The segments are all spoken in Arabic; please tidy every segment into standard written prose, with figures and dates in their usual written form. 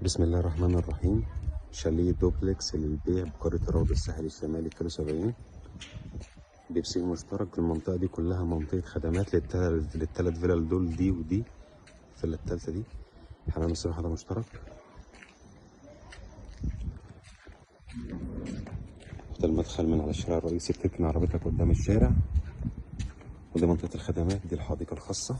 بسم الله الرحمن الرحيم. شاليه دوبلكس للبيع بقرية الروض الساحلي الشمالي كيلو 70 بيبسي مشترك. المنطقة دي كلها منطقة خدمات للتلات فيلل دول، دي ودي. الفيلا التالتة دي حمام السباحة ده مشترك. ده المدخل من على الشارع الرئيسي، بتركن عربيتك قدام الشارع. ودي منطقة الخدمات، دي الحديقة الخاصة.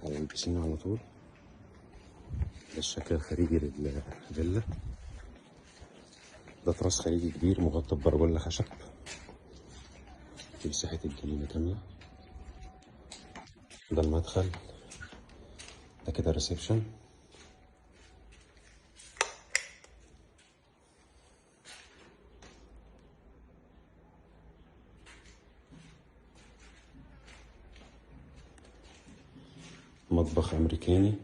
على البسين على طول. ده الشكل الخارجي للفيلا. ده تراس خليجي كبير مغطى ببرجولة خشب. دي مساحة الجنينة كاملة. ده المدخل. ده كده ريسبشن. مطبخ أمريكاني.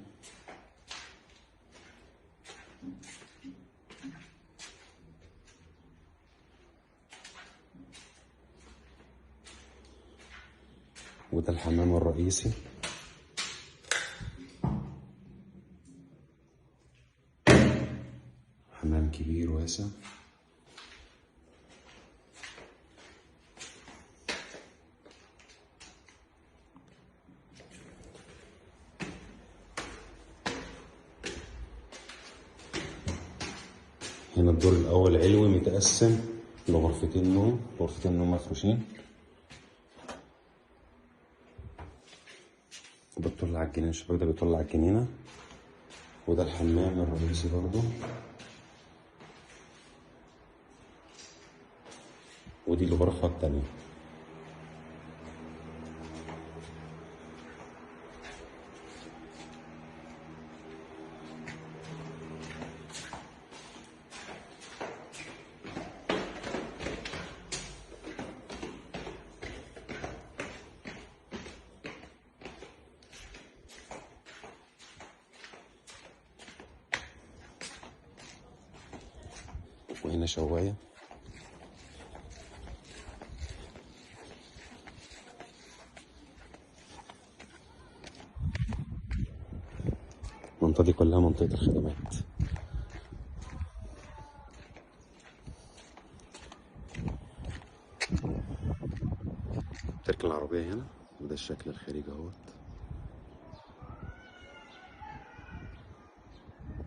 وده الحمام الرئيسي. حمام كبير واسع. هنا الدور الأول علوي متقسم لغرفتين نوم، غرفتين نوم مفروشين. بتطل على الجنينة، الشباك ده بيطل على الجنينة. وده الحمام الرئيسي برضو. ودي الغرفة التانية. وهنا شواية. المنطقة دي كلها منطقة الخدمات. تركن العربية هنا. وده الشكل الخارجي اهوت.